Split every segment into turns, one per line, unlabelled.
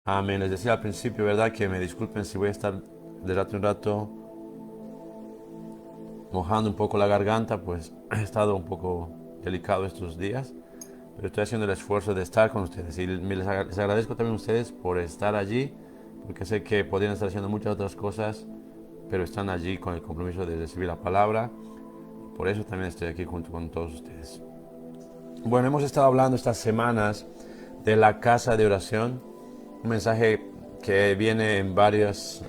Amén. Les decía al principio, ¿verdad? Que me disculpen si voy a estar de rato en rato mojando un poco la garganta, pues he estado un poco delicado estos días, pero estoy haciendo el esfuerzo de estar con ustedes y les agradezco también a ustedes por estar allí, porque sé que podrían estar haciendo muchas otras cosas, pero están allí con el compromiso de recibir la palabra. Por eso también estoy aquí junto con todos ustedes. Bueno, hemos estado hablando estas semanas de la casa de oración, un mensaje que viene en varios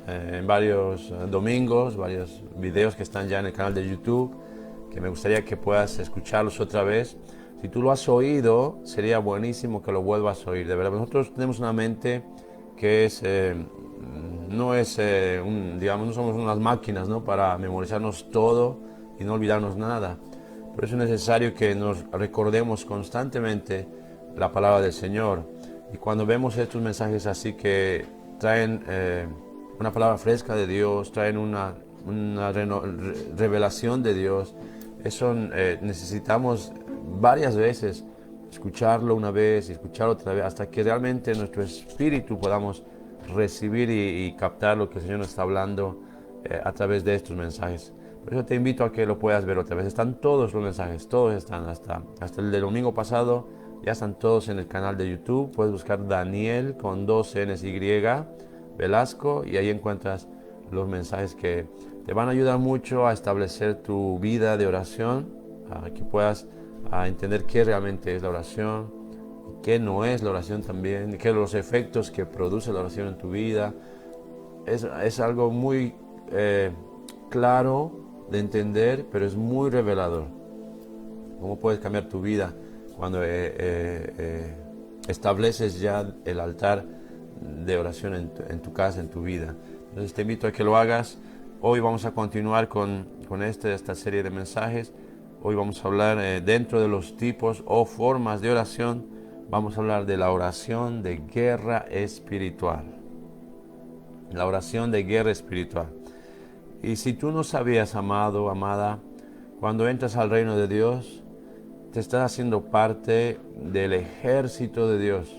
domingos, varios videos que están ya en el canal de YouTube, que me gustaría que puedas escucharlos otra vez. Si tú lo has oído, sería buenísimo que lo vuelvas a oír. De verdad, nosotros tenemos una mente que no es, digamos, no somos unas máquinas, ¿no? Para memorizarnos todo y no olvidarnos nada. Por eso es necesario que nos recordemos constantemente la palabra del Señor. Y cuando vemos estos mensajes así que traen una palabra fresca de Dios, traen una revelación de Dios, eso necesitamos varias veces escucharlo una vez y escucharlo otra vez, hasta que realmente nuestro espíritu podamos recibir y captar lo que el Señor nos está hablando a través de estos mensajes. Por eso te invito a que lo puedas ver otra vez. Están todos los mensajes, todos están, hasta el del domingo pasado, ya están todos en el canal de YouTube. Puedes buscar Daniel con dos N's Y, Velasco, y ahí encuentras los mensajes que te van a ayudar mucho a establecer tu vida de oración, a que puedas entender qué realmente es la oración, qué no es la oración también, qué los efectos que produce la oración en tu vida. Es algo muy claro de entender, pero es muy revelador. ¿Cómo puedes cambiar tu vida cuando estableces ya el altar de oración en tu casa, en tu vida? Entonces te invito a que lo hagas. Hoy vamos a continuar con esta serie de mensajes. Hoy vamos a hablar dentro de los tipos o formas de oración. Vamos a hablar de la oración de guerra espiritual. La oración de guerra espiritual. Y si tú no sabías, amado, amada, cuando entras al reino de Dios, te estás haciendo parte del ejército de Dios,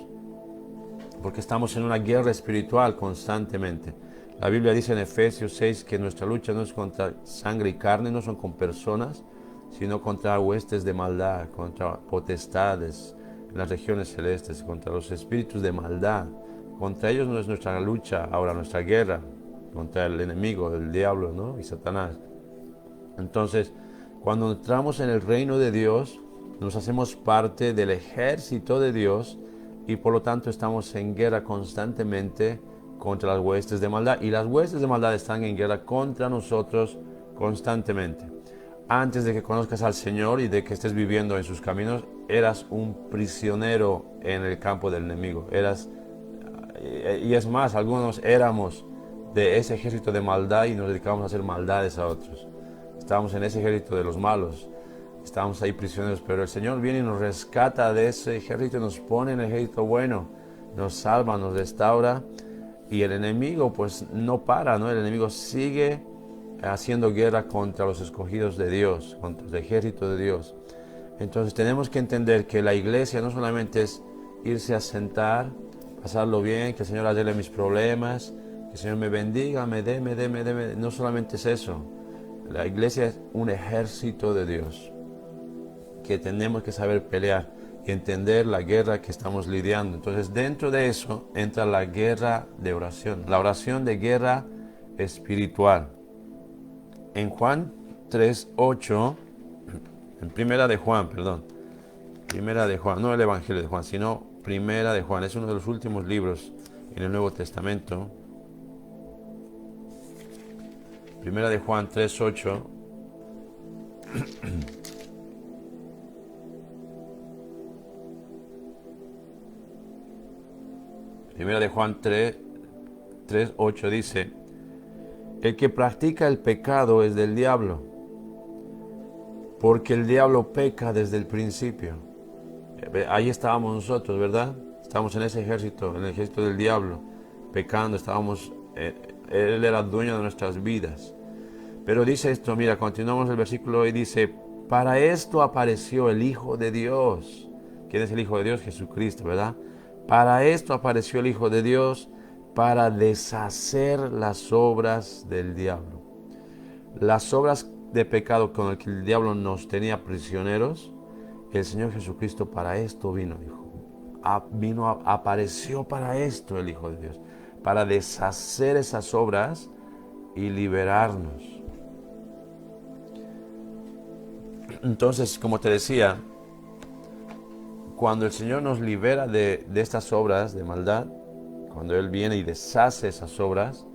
porque estamos en una guerra espiritual constantemente. La Biblia dice en Efesios 6 que nuestra lucha no es contra sangre y carne, no son con personas, sino contra huestes de maldad, contra potestades en las regiones celestes, contra los espíritus de maldad. Contra ellos no es nuestra lucha, ahora nuestra guerra, contra el enemigo, el diablo, ¿no? Y Satanás. Entonces, cuando entramos en el reino de Dios, nos hacemos parte del ejército de Dios y por lo tanto estamos en guerra constantemente contra las huestes de maldad. Y las huestes de maldad están en guerra contra nosotros constantemente. Antes de que conozcas al Señor y de que estés viviendo en sus caminos, eras un prisionero en el campo del enemigo. Y es más, algunos éramos de ese ejército de maldad y nos dedicábamos a hacer maldades a otros. Estábamos en ese ejército de los malos, estábamos ahí prisioneros, pero el Señor viene y nos rescata de ese ejército y nos pone en el ejército bueno, nos salva, nos restaura, y el enemigo pues no para, ¿no? El enemigo sigue haciendo guerra contra los escogidos de Dios, contra el ejército de Dios. Entonces tenemos que entender que la iglesia no solamente es irse a sentar, pasarlo bien, que el Señor arregle mis problemas, que el Señor me bendiga, me dé, no solamente es eso. La iglesia es un ejército de Dios, que tenemos que saber pelear y entender la guerra que estamos lidiando. Entonces dentro de eso entra la guerra de oración, la oración de guerra espiritual. En Juan 3:8, en primera de Juan, no el Evangelio de Juan, sino primera de Juan, es uno de los últimos libros en el Nuevo Testamento. Primera de Juan 3:8. Primera de Juan 3:8 dice: el que practica el pecado es del diablo, porque el diablo peca desde el principio. Ahí estábamos nosotros, ¿verdad? Estábamos en ese ejército, en el ejército del diablo, pecando, él era dueño de nuestras vidas. Pero dice esto, mira, continuamos el versículo y dice: para esto apareció el Hijo de Dios. ¿Quién es el Hijo de Dios? Jesucristo, ¿verdad? Para esto apareció el Hijo de Dios, para deshacer las obras del diablo. Las obras de pecado con el que el diablo nos tenía prisioneros, el Señor Jesucristo para esto vino, apareció para esto el Hijo de Dios, para deshacer esas obras y liberarnos. Entonces, como te decía, cuando el Señor nos libera de estas obras de maldad, cuando Él viene y deshace esas obras,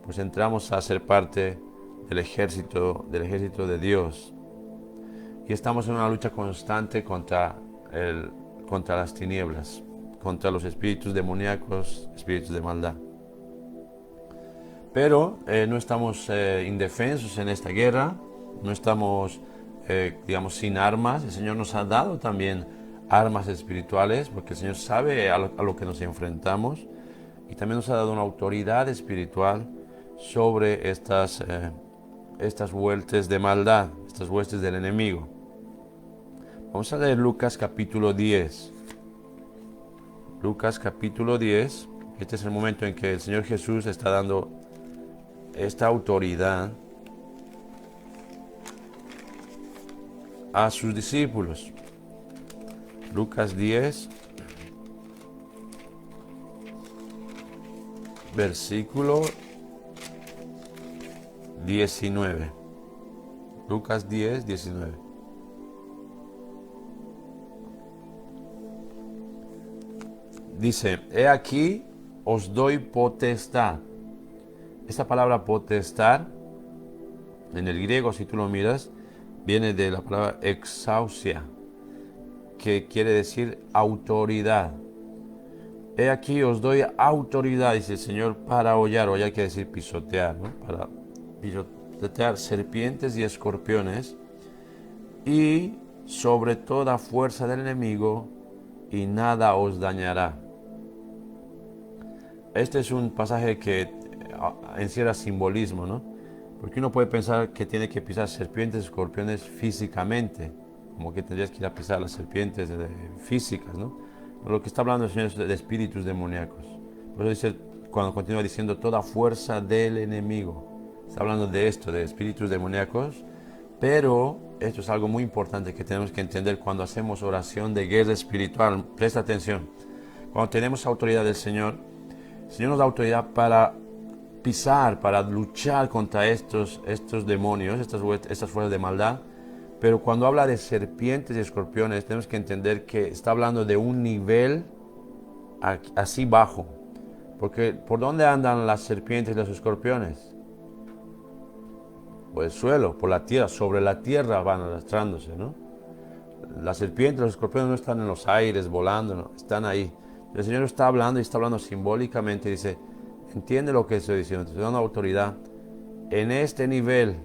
pues entramos a ser parte del ejército de Dios. Y estamos en una lucha constante contra las tinieblas, contra los espíritus demoníacos, espíritus de maldad. Pero no estamos indefensos en esta guerra, no estamos, sin armas. El Señor nos ha dado también armas espirituales, porque el Señor sabe a lo que nos enfrentamos, y también nos ha dado una autoridad espiritual sobre estas huestes de maldad, estas huestes del enemigo. Vamos a leer Lucas capítulo 10. Lucas capítulo 10. Este es el momento en que el Señor Jesús está dando esta autoridad a sus discípulos. Lucas 10, versículo 19. Lucas 10, 19. Dice, he aquí os doy potestad. Esta palabra potestad, en el griego, si tú lo miras, viene de la palabra exousia, que quiere decir autoridad. He aquí os doy autoridad, dice el Señor, para hollar quiere decir pisotear, ¿no? Para pisotear serpientes y escorpiones, y sobre toda fuerza del enemigo, y nada os dañará. Este es un pasaje que encierra simbolismo, ¿no? Porque uno puede pensar que tiene que pisar serpientes, escorpiones físicamente, como que tendrías que ir a pisar las serpientes físicas, ¿no? Pero lo que está hablando el Señor es de espíritus demoníacos. Por eso dice, cuando continúa diciendo toda fuerza del enemigo, está hablando de esto, de espíritus demoníacos. Pero esto es algo muy importante que tenemos que entender cuando hacemos oración de guerra espiritual. Presta atención. Cuando tenemos autoridad del Señor, el Señor nos da autoridad para pisar, para luchar contra estos demonios, estas fuerzas de maldad. Pero cuando habla de serpientes y escorpiones, tenemos que entender que está hablando de un nivel así bajo. Porque ¿por dónde andan las serpientes y los escorpiones? Por el suelo, por la tierra, sobre la tierra van arrastrándose, ¿no? Las serpientes, los escorpiones no están en los aires volando, ¿no? Están ahí. El Señor está hablando y está hablando simbólicamente. Dice, entiende lo que estoy diciendo, te estoy dando autoridad en este nivel,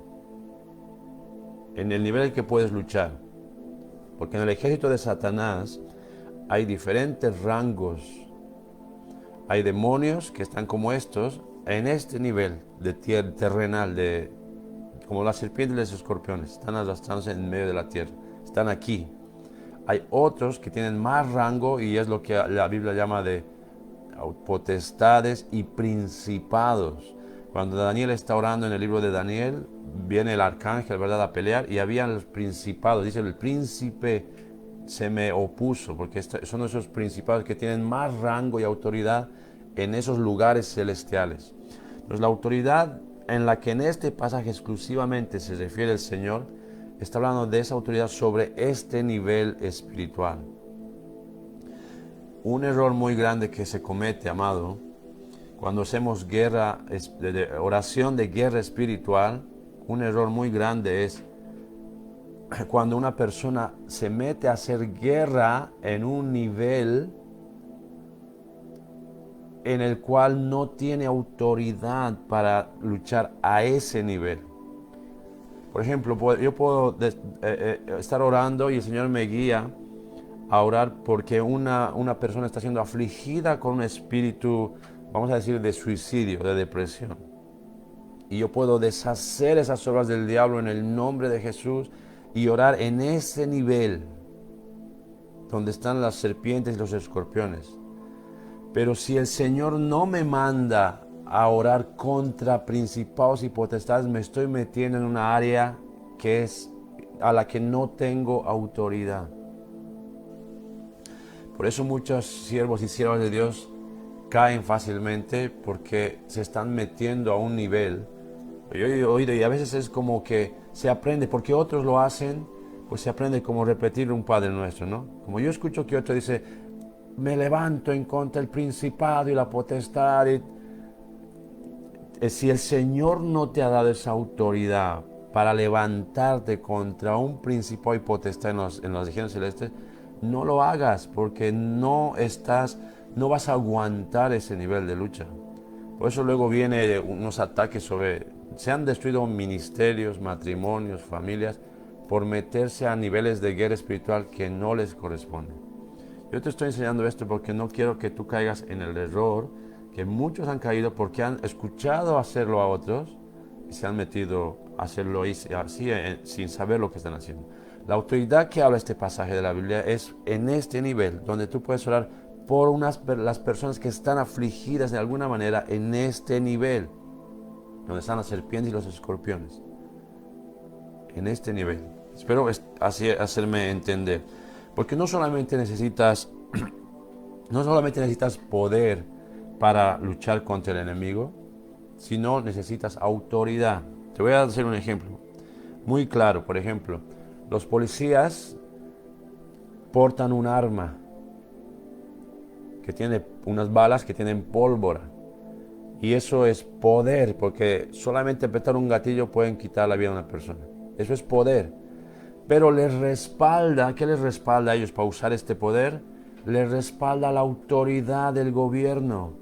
en el nivel en que puedes luchar. Porque en el ejército de Satanás hay diferentes rangos. Hay demonios que están como estos, en este nivel de tierra terrenal, como las serpientes y los escorpiones, están arrastrándose en medio de la tierra, están aquí. Hay otros que tienen más rango y es lo que la Biblia llama de potestades y principados. Cuando Daniel está orando en el libro de Daniel, viene el arcángel, ¿verdad?, a pelear, y habían los principados. Dice, el príncipe se me opuso, porque son esos principados que tienen más rango y autoridad en esos lugares celestiales. Entonces, la autoridad en la que en este pasaje exclusivamente se refiere el Señor, está hablando de esa autoridad sobre este nivel espiritual. Un error muy grande que se comete, amado, cuando hacemos oración de guerra espiritual, un error muy grande es cuando una persona se mete a hacer guerra en un nivel en el cual no tiene autoridad para luchar a ese nivel. Por ejemplo, yo puedo estar orando y el Señor me guía a orar porque una persona está siendo afligida con un espíritu, vamos a decir, de suicidio, de depresión. Y yo puedo deshacer esas obras del diablo en el nombre de Jesús y orar en ese nivel donde están las serpientes y los escorpiones. Pero si el Señor no me manda a orar contra principados y potestades, me estoy metiendo en una área que es a la que no tengo autoridad. Por eso muchos siervos y siervas de Dios caen fácilmente porque se están metiendo a un nivel. Yo he oído y a veces es como que se aprende, porque otros lo hacen, pues se aprende como repetir un Padre Nuestro, ¿no? Como yo escucho que otro dice, me levanto en contra del principado y la potestad. Si el Señor no te ha dado esa autoridad para levantarte contra un principado y potestad en las regiones celestes, no lo hagas porque no vas a aguantar ese nivel de lucha. Por eso luego viene unos ataques se han destruido ministerios, matrimonios, familias, por meterse a niveles de guerra espiritual que no les corresponden. Yo te estoy enseñando esto porque no quiero que tú caigas en el error que muchos han caído porque han escuchado hacerlo a otros y se han metido a hacerlo así sin saber lo que están haciendo. La autoridad que habla este pasaje de la Biblia es en este nivel, donde tú puedes orar por las personas que están afligidas de alguna manera en este nivel, donde están las serpientes y los escorpiones. En este nivel. Espero así hacerme entender. Porque no solamente necesitas poder para luchar contra el enemigo, sino necesitas autoridad. Te voy a hacer un ejemplo muy claro. Por ejemplo, los policías portan un arma que tiene unas balas que tienen pólvora. Y eso es poder, porque solamente apretar un gatillo pueden quitar la vida de una persona. Eso es poder. Pero ¿qué les respalda a ellos para usar este poder? Les respalda la autoridad del gobierno.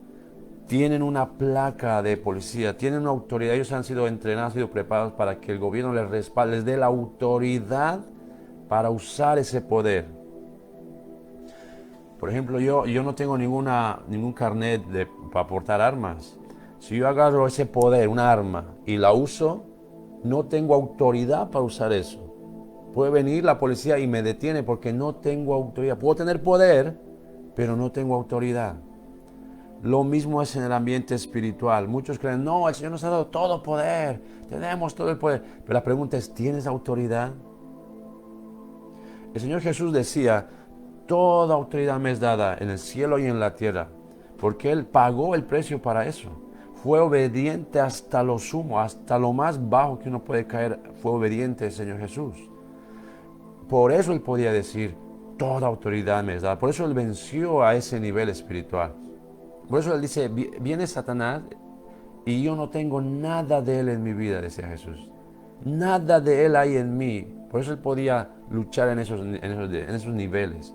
Tienen una placa de policía, tienen una autoridad. Ellos han sido entrenados, han sido preparados para que el gobierno les respalde, les dé la autoridad para usar ese poder. Por ejemplo, yo no tengo ningún carnet para portar armas. Si yo agarro ese poder, una arma, y la uso, no tengo autoridad para usar eso. Puede venir la policía y me detiene porque no tengo autoridad. Puedo tener poder, pero no tengo autoridad. Lo mismo es en el ambiente espiritual. Muchos creen, no, el Señor nos ha dado todo poder, tenemos todo el poder. Pero la pregunta es, ¿tienes autoridad? El Señor Jesús decía, toda autoridad me es dada en el cielo y en la tierra, porque Él pagó el precio para eso. Fue obediente hasta lo sumo, hasta lo más bajo que uno puede caer, fue obediente el Señor Jesús. Por eso Él podía decir, toda autoridad me es dada. Por eso Él venció a ese nivel espiritual. Por eso Él dice, viene Satanás y yo no tengo nada de Él en mi vida, decía Jesús. Nada de Él hay en mí. Por eso Él podía luchar en esos niveles.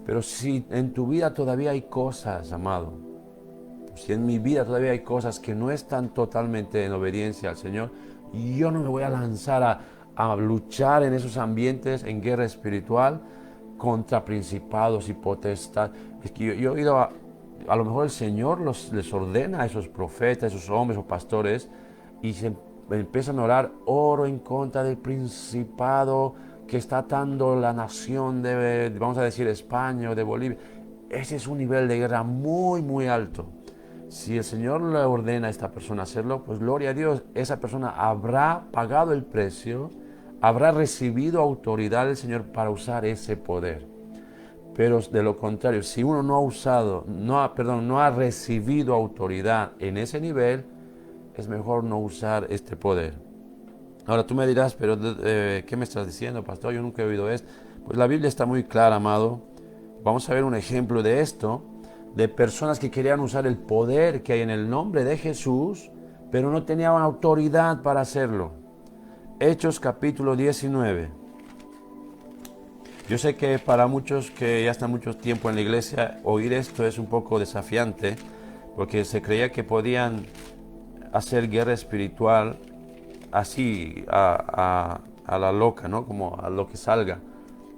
Pero si en tu vida todavía hay cosas, amado, si en mi vida todavía hay cosas que no están totalmente en obediencia al Señor, yo no me voy a lanzar a luchar en esos ambientes, en guerra espiritual, contra principados y potestades. Es que yo he oído, a lo mejor el Señor les ordena a esos profetas, a esos hombres o pastores, y se empiezan a orar, oro en contra del principado que está atando la nación de, vamos a decir, España o de Bolivia. Ese es un nivel de guerra muy, muy alto. Si el Señor le ordena a esta persona hacerlo, pues gloria a Dios, esa persona habrá pagado el precio, habrá recibido autoridad del Señor para usar ese poder. Pero de lo contrario, si uno no ha recibido autoridad en ese nivel, es mejor no usar este poder. Ahora tú me dirás, pero ¿qué me estás diciendo, pastor? Yo nunca he oído esto. Pues la Biblia está muy clara, amado. Vamos a ver un ejemplo de esto, de personas que querían usar el poder que hay en el nombre de Jesús, pero no tenían autoridad para hacerlo. Hechos capítulo 19. Yo sé que para muchos que ya están mucho tiempo en la iglesia, oír esto es un poco desafiante, porque se creía que podían hacer guerra espiritual así, a la loca, ¿no? Como a lo que salga.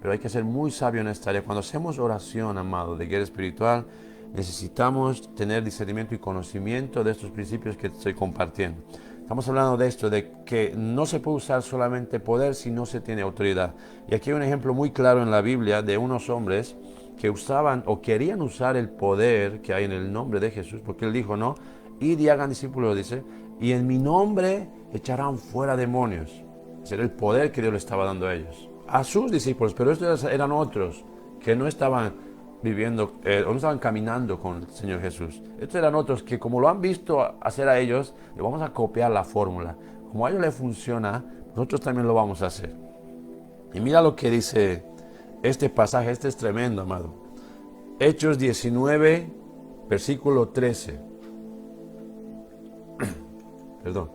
Pero hay que ser muy sabio en esta área. Cuando hacemos oración, amado, de guerra espiritual, necesitamos tener discernimiento y conocimiento de estos principios que estoy compartiendo. Estamos hablando de esto, de que no se puede usar solamente poder si no se tiene autoridad. Y aquí hay un ejemplo muy claro en la Biblia de unos hombres que usaban o querían usar el poder que hay en el nombre de Jesús, porque Él dijo, no, id y hagan discípulos, dice, y en mi nombre echarán fuera demonios. Ese era el poder que Dios le estaba dando a ellos, a sus discípulos, pero estos eran otros que no estaban viviendo, o no estaban caminando con el Señor Jesús. Estos eran otros que, como lo han visto hacer a ellos, le vamos a copiar la fórmula. Como a ellos les funciona, nosotros también lo vamos a hacer. Y mira lo que dice este pasaje, este es tremendo, amado. Hechos 19, versículo 13. Perdón.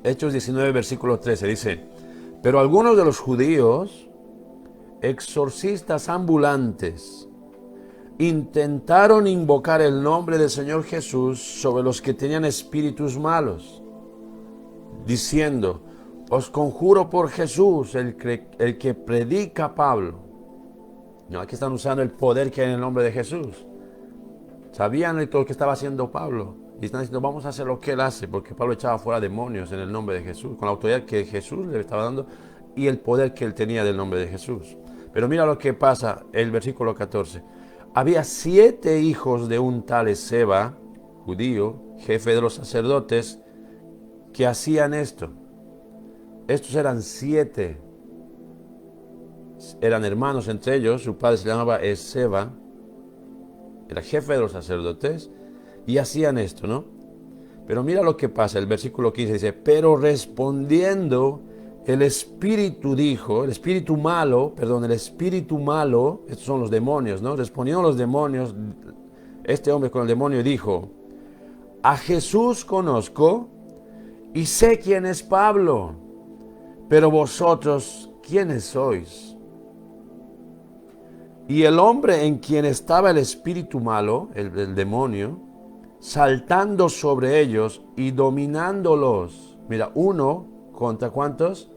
Hechos 19, versículo 13 dice, pero algunos de los judíos, exorcistas ambulantes, intentaron invocar el nombre del Señor Jesús sobre los que tenían espíritus malos, diciendo, os conjuro por Jesús, el que predica Pablo. No, aquí están usando el poder que hay en el nombre de Jesús. Sabían lo que estaba haciendo Pablo. Y están diciendo, vamos a hacer lo que él hace, porque Pablo echaba fuera demonios en el nombre de Jesús, con la autoridad que Jesús le estaba dando y el poder que él tenía del nombre de Jesús. Pero mira lo que pasa, el versículo 14. Había 7 hijos de un tal Esceva, judío, jefe de los sacerdotes, que hacían esto. Estos eran 7. Eran hermanos entre ellos, su padre se llamaba Esceva, era jefe de los sacerdotes, y hacían esto, ¿no? Pero mira lo que pasa, el versículo 15 dice, pero respondiendo el espíritu dijo, el espíritu malo, estos son los demonios, ¿no? Respondiendo los demonios, este hombre con el demonio dijo, a Jesús conozco y sé quién es Pablo, pero vosotros, ¿quiénes sois? Y el hombre en quien estaba el espíritu malo, el demonio, saltando sobre ellos y dominándolos. Mira, uno contra ¿cuántos?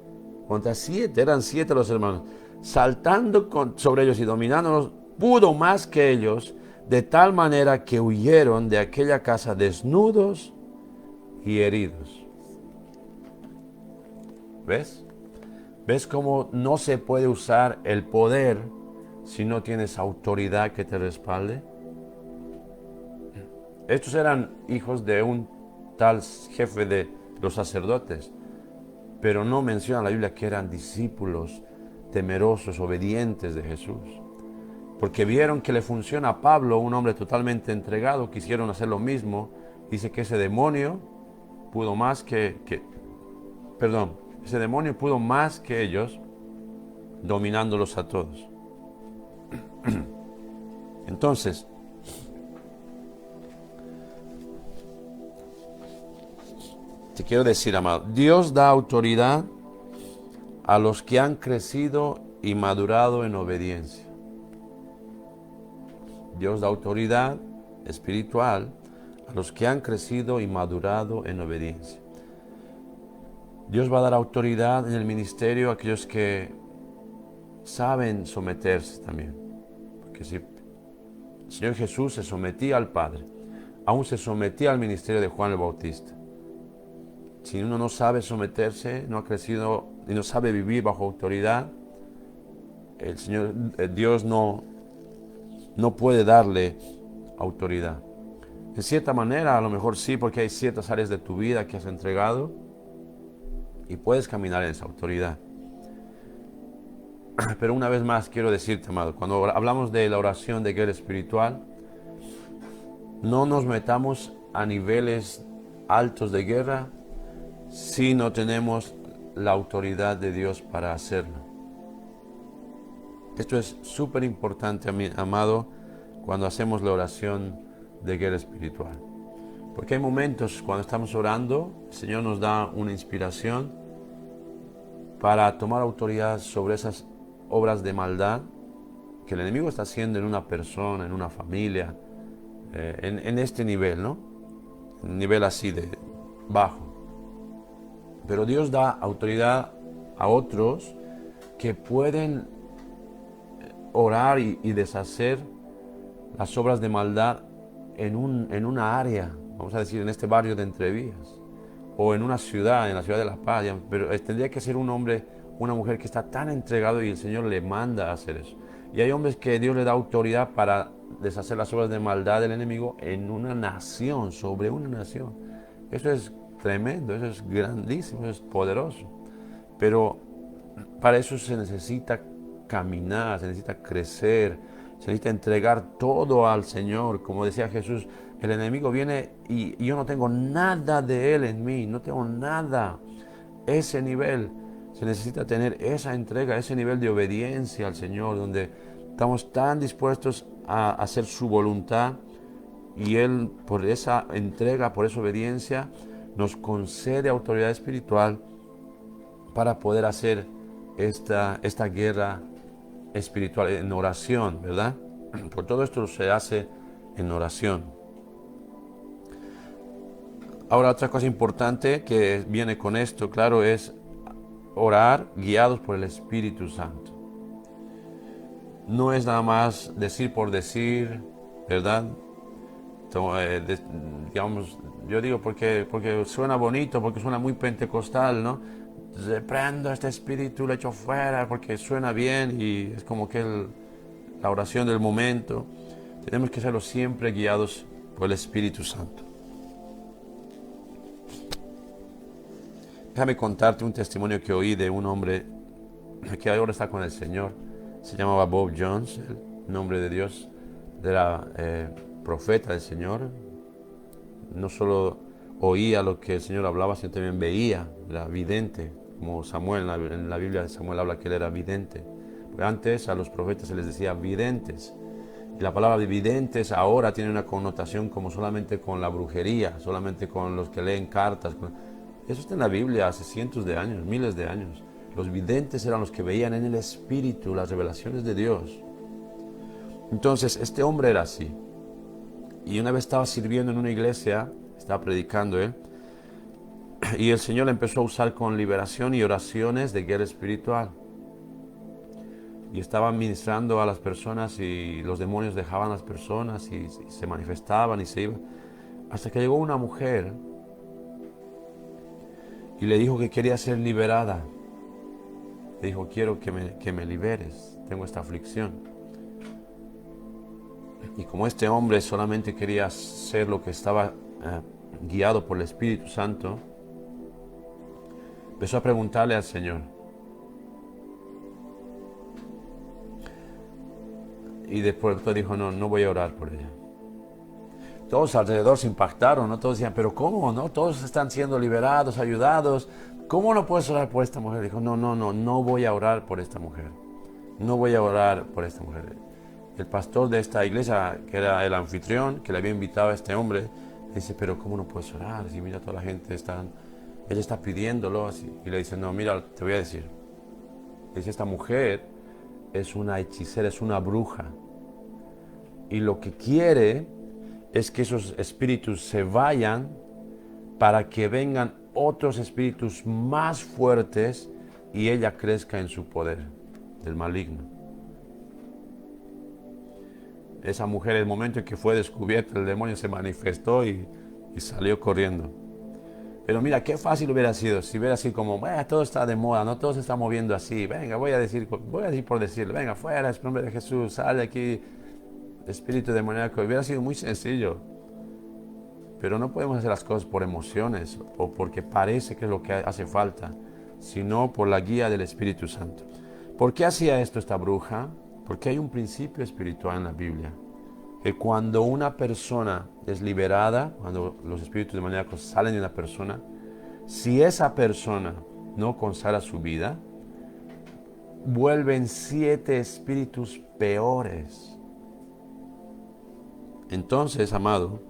Contra 7, eran 7 los hermanos. Saltando sobre ellos y dominándolos, pudo más que ellos, de tal manera que huyeron de aquella casa desnudos y heridos. ¿Ves? ¿Ves cómo no se puede usar el poder si no tienes autoridad que te respalde? Estos eran hijos de un tal jefe de los sacerdotes, pero no menciona la Biblia que eran discípulos temerosos, obedientes de Jesús. Porque vieron que le funciona a Pablo, un hombre totalmente entregado, quisieron hacer lo mismo. Dice que ese demonio pudo más ese demonio pudo más que ellos, dominándolos a todos. Entonces, te quiero decir, amado, Dios da autoridad a los que han crecido y madurado en obediencia. Dios da autoridad espiritual a los que han crecido y madurado en obediencia. Dios va a dar autoridad en el ministerio a aquellos que saben someterse también. Porque si el Señor Jesús se sometía al Padre, aún se sometía al ministerio de Juan el Bautista. Si uno no sabe someterse, no ha crecido y no sabe vivir bajo autoridad, Dios no puede darle autoridad. En cierta manera, a lo mejor sí, porque hay ciertas áreas de tu vida que has entregado y puedes caminar en esa autoridad. Pero una vez más quiero decirte, amado, cuando hablamos de la oración de guerra espiritual, no nos metamos a niveles altos de guerra si no tenemos la autoridad de Dios para hacerlo. Esto es súper importante, amado, cuando hacemos la oración de guerra espiritual. Porque hay momentos cuando estamos orando, el Señor nos da una inspiración para tomar autoridad sobre esas obras de maldad que el enemigo está haciendo en una persona, en una familia, en este nivel, ¿no? Un nivel así de bajo. Pero Dios da autoridad a otros que pueden orar y deshacer las obras de maldad en una área, vamos a decir, en este barrio de Entrevías, o en una ciudad, en la ciudad de La Paz, pero tendría que ser un hombre una mujer que está tan entregada y el Señor le manda a hacer eso. Y hay hombres que Dios le da autoridad para deshacer las obras de maldad del enemigo en una nación, sobre una nación. Eso es tremendo, eso es grandísimo, eso es poderoso. Pero para eso se necesita caminar, se necesita crecer, se necesita entregar todo al Señor. Como decía Jesús, el enemigo viene y yo no tengo nada de él en mí, no tengo nada. Ese nivel, se necesita tener esa entrega, ese nivel de obediencia al Señor, donde estamos tan dispuestos a hacer su voluntad y Él, por esa entrega, por esa obediencia, nos concede autoridad espiritual para poder hacer esta guerra espiritual en oración, ¿verdad? Por todo esto se hace en oración. Ahora, otra cosa importante que viene con esto, claro, es orar guiados por el Espíritu Santo. No es nada más decir por decir, ¿verdad? Digamos, yo digo porque suena bonito, porque suena muy pentecostal, ¿no? Reprendo este espíritu, lo echo fuera, porque suena bien y es como que la oración del momento. Tenemos que serlo siempre guiados por el Espíritu Santo. Déjame contarte un testimonio que oí de un hombre que ahora está con el Señor. Se llamaba Bob Jones, el nombre de Dios. Era profeta del Señor. No solo oía lo que el Señor hablaba, sino también veía, era vidente, como Samuel, en la Biblia Samuel habla que él era vidente. Porque antes a los profetas se les decía videntes. Y la palabra de videntes ahora tiene una connotación como solamente con la brujería, solamente con los que leen cartas. Eso está en la Biblia hace cientos de años, miles de años. Los videntes eran los que veían en el Espíritu las revelaciones de Dios. Entonces, este hombre era así. Y una vez estaba sirviendo en una iglesia, estaba predicando él, y el Señor le empezó a usar con liberación y oraciones de guerra espiritual. Y estaba ministrando a las personas y los demonios dejaban a las personas y se manifestaban y se iban. Hasta que llegó una mujer y le dijo que quería ser liberada. Le dijo, quiero que me liberes, tengo esta aflicción. Y como este hombre solamente quería hacer lo que estaba guiado por el Espíritu Santo, empezó a preguntarle al Señor. Y después dijo, no voy a orar por ella. Todos alrededor se impactaron, ¿no? Todos decían, pero ¿cómo? ¿No? Todos están siendo liberados, ayudados. ¿Cómo no puedes orar por esta mujer? Dijo, no voy a orar por esta mujer. No voy a orar por esta mujer. El pastor de esta iglesia, que era el anfitrión, que le había invitado a este hombre, dice, pero ¿cómo no puedes orar? Si mira, toda la gente ella está pidiéndolo así. Y le dice, no, mira, te voy a decir. Dice, esta mujer es una hechicera, es una bruja. Y lo que quiere es que esos espíritus se vayan para que vengan otros espíritus más fuertes y ella crezca en su poder del maligno. Esa mujer, el momento en que fue descubierta, el demonio se manifestó y salió corriendo. Pero mira, qué fácil hubiera sido si hubiera sido como, todo está de moda, no todo se está moviendo así, venga, voy a decir por decirlo, venga, fuera, en nombre de Jesús, sal de aquí, espíritu demoníaco. Hubiera sido muy sencillo. Pero no podemos hacer las cosas por emociones o porque parece que es lo que hace falta, sino por la guía del Espíritu Santo. ¿Por qué hacía esto esta bruja? Porque hay un principio espiritual en la Biblia, que cuando una persona es liberada, cuando los espíritus demoníacos salen de una persona, si esa persona no consagra su vida, vuelven 7 espíritus peores. Entonces, amado,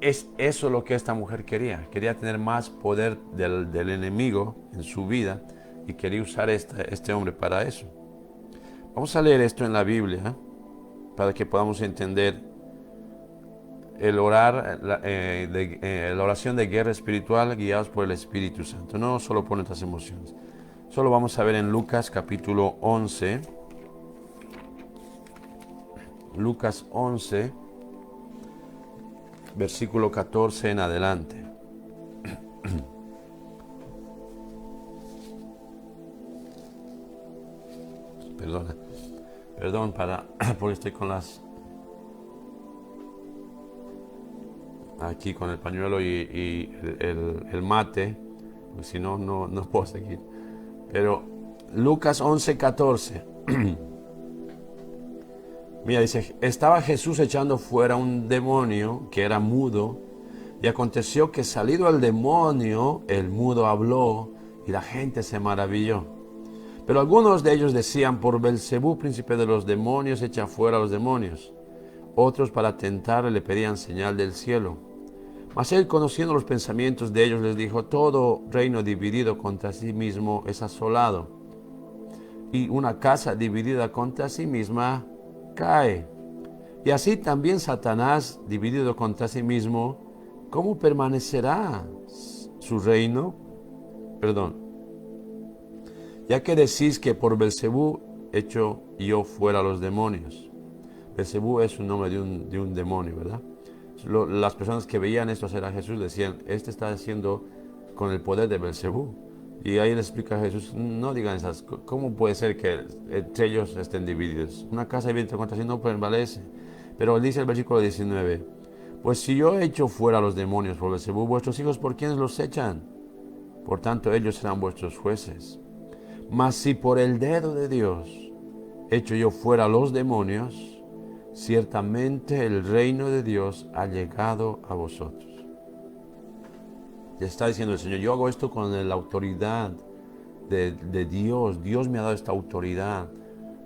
es eso lo que esta mujer quería. Quería tener más poder del enemigo en su vida y quería usar este hombre para eso. Vamos a leer esto en la Biblia para que podamos entender el orar, la oración de guerra espiritual guiados por el Espíritu Santo, no solo por nuestras emociones. Solo vamos a ver en Lucas capítulo 11. Lucas 11, versículo 14 en adelante. Perdón porque estoy con aquí con el pañuelo y el mate, porque si no, no puedo seguir. Pero Lucas 11:14. Mira, dice, estaba Jesús echando fuera un demonio que era mudo, y aconteció que salido el demonio, el mudo habló, y la gente se maravilló. Pero algunos de ellos decían, por Belcebú, príncipe de los demonios, echa fuera a los demonios. Otros, para tentarle, le pedían señal del cielo. Mas él, conociendo los pensamientos de ellos, les dijo, todo reino dividido contra sí mismo es asolado, y una casa dividida contra sí misma cae. Y así también Satanás, dividido contra sí mismo, ¿cómo permanecerá su reino? Ya que decís que por Belcebú echo yo fuera a los demonios. Belcebú es un nombre de un demonio, ¿verdad? Las personas que veían esto hacer a Jesús decían, este está haciendo con el poder de Belcebú. Y ahí le explica a Jesús, no digan esas, ¿cómo puede ser que entre ellos estén divididos? Una casa dividida contra sí no prevalece. Pero dice el versículo 19, pues si yo echo fuera a los demonios por Belcebú, vuestros hijos, ¿por quiénes los echan? Por tanto, ellos serán vuestros jueces. Mas si por el dedo de Dios echo yo fuera a los demonios, ciertamente el reino de Dios ha llegado a vosotros. Ya está diciendo el Señor, yo hago esto con la autoridad de Dios. Dios me ha dado esta autoridad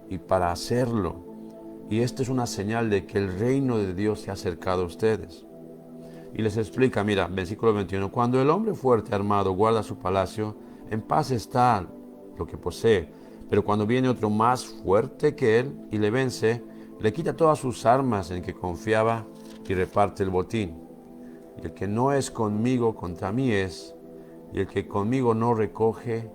y para hacerlo. Y esta es una señal de que el reino de Dios se ha acercado a ustedes. Y les explica, mira, versículo 21, cuando el hombre fuerte armado guarda su palacio, en paz está lo que posee. Pero cuando viene otro más fuerte que él y le vence, le quita todas sus armas en que confiaba y reparte el botín. Y el que no es conmigo, contra mí es, y el que conmigo no recoge,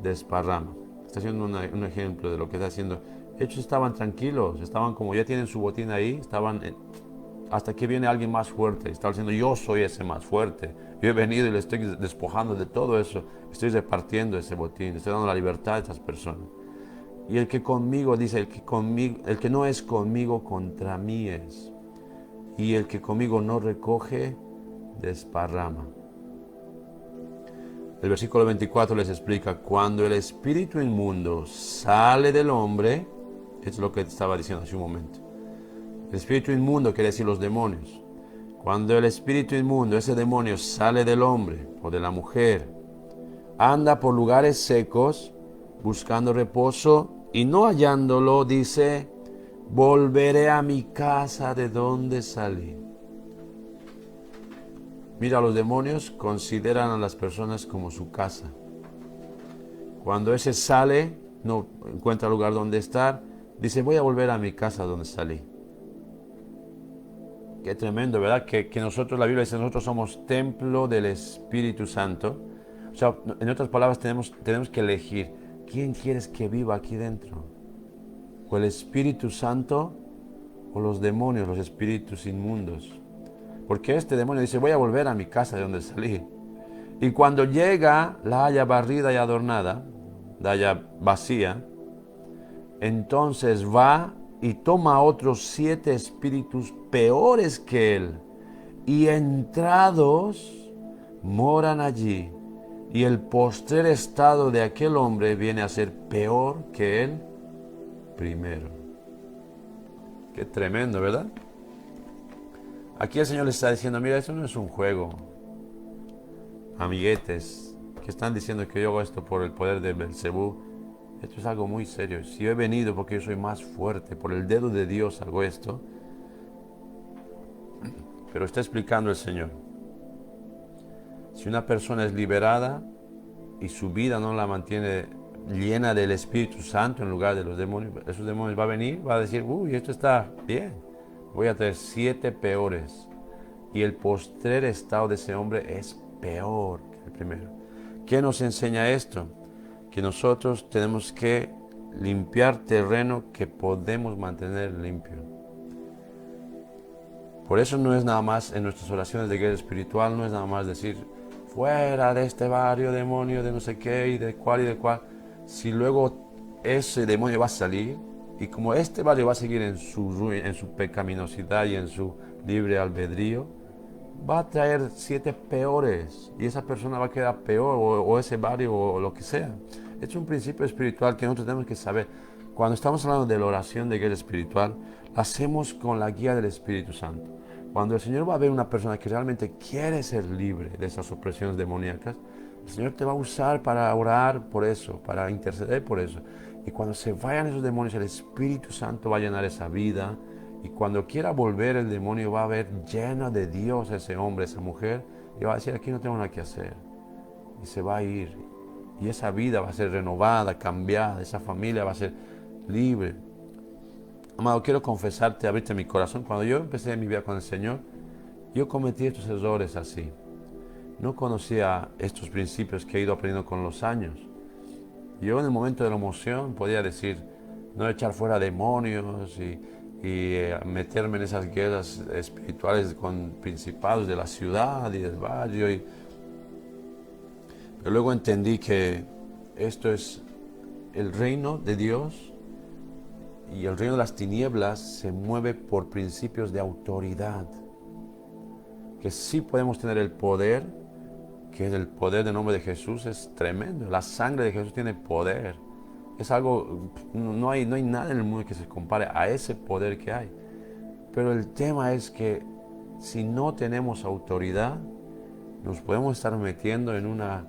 desparrama. Está haciendo un ejemplo de lo que está haciendo. Ellos estaban tranquilos, estaban como ya tienen su botín ahí, hasta que viene alguien más fuerte. Está diciendo, yo soy ese más fuerte. Yo he venido y le estoy despojando de todo eso. Estoy repartiendo ese botín, estoy dando la libertad a estas personas. Y el que conmigo, dice, el que no es conmigo, contra mí es. Y el que conmigo no recoge, desparrama. El versículo 24 les explica, cuando el espíritu inmundo sale del hombre, es lo que estaba diciendo hace un momento. El espíritu inmundo quiere decir los demonios. Cuando el espíritu inmundo, ese demonio, sale del hombre o de la mujer, anda por lugares secos, buscando reposo, y no hallándolo, dice, volveré a mi casa de donde salí. Mira, los demonios consideran a las personas como su casa. Cuando ese sale, no encuentra lugar donde estar, dice, voy a volver a mi casa donde salí. Qué tremendo, ¿verdad? Que nosotros, la Biblia dice, nosotros somos templo del Espíritu Santo. O sea, en otras palabras, tenemos que elegir, ¿quién quieres que viva aquí dentro? ¿O el Espíritu Santo o los demonios, los espíritus inmundos? Porque este demonio dice, voy a volver a mi casa de donde salí. Y cuando llega, la haya barrida y adornada, la haya vacía, entonces va y toma otros 7 espíritus peores que él, y entrados moran allí, y el postrer estado de aquel hombre viene a ser peor que el primero. Qué tremendo, ¿verdad? Aquí el Señor les está diciendo, mira, esto no es un juego, amiguetes, que están diciendo que yo hago esto por el poder de Belcebú. Esto es algo muy serio. Si yo he venido porque yo soy más fuerte, por el dedo de Dios hago esto. Pero está explicando el Señor. Si una persona es liberada y su vida no la mantiene llena del Espíritu Santo en lugar de los demonios, esos demonios va a venir, va a decir, uy, esto está bien. Voy a traer 7 peores. Y el postrer estado de ese hombre es peor que el primero. ¿Qué nos enseña esto? Que nosotros tenemos que limpiar terreno que podemos mantener limpio. Por eso no es nada más en nuestras oraciones de guerra espiritual, no es nada más decir, fuera de este barrio, demonio de no sé qué y de cuál. Si luego ese demonio va a salir, y como este barrio va a seguir en su pecaminosidad y en su libre albedrío, va a traer 7 peores, y esa persona va a quedar peor, o ese barrio, o lo que sea. Es un principio espiritual que nosotros tenemos que saber. Cuando estamos hablando de la oración de guerra espiritual, la hacemos con la guía del Espíritu Santo. Cuando el Señor va a ver una persona que realmente quiere ser libre de esas opresiones demoníacas, el Señor te va a usar para orar por eso, para interceder por eso. Y cuando se vayan esos demonios, el Espíritu Santo va a llenar esa vida. Y cuando quiera volver, el demonio va a ver lleno de Dios a ese hombre, esa mujer, y va a decir: aquí no tengo nada que hacer. Y se va a ir. Y esa vida va a ser renovada, cambiada, esa familia va a ser libre. Amado, quiero confesarte, abrirte mi corazón. Cuando yo empecé mi vida con el Señor, yo cometí estos errores así. No conocía estos principios que he ido aprendiendo con los años. Yo en el momento de la emoción podía decir, no echar fuera demonios y meterme en esas guerras espirituales con principados de la ciudad y del barrio. Pero luego entendí que esto es el reino de Dios, y el reino de las tinieblas se mueve por principios de autoridad. Que sí podemos tener el poder, que el poder del nombre de Jesús es tremendo. La sangre de Jesús tiene poder. Es algo, no hay nada en el mundo que se compare a ese poder que hay. Pero el tema es que si no tenemos autoridad, nos podemos estar metiendo en una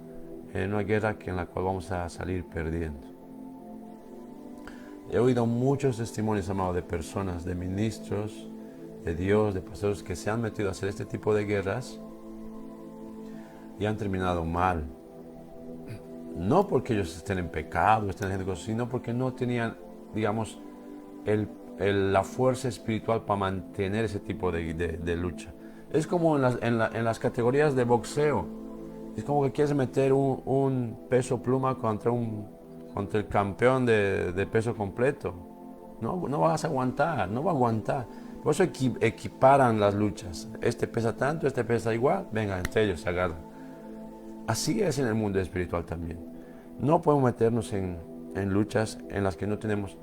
guerra en la cual vamos a salir perdiendo. He oído muchos testimonios, amados, de personas, de ministros, de Dios, de pastores que se han metido a hacer este tipo de guerras y han terminado mal. No porque ellos estén en pecado, estén haciendo cosas, sino porque no tenían, digamos, la fuerza espiritual para mantener ese tipo de lucha. Es como en las categorías de boxeo. Es como que quieres meter un peso pluma contra el campeón de peso completo. No vas a aguantar, no va a aguantar. Por eso equiparan las luchas. Este pesa tanto, este pesa igual. Venga, entre ellos se agarran. Así es en el mundo espiritual también. No podemos meternos en luchas en las que no tenemos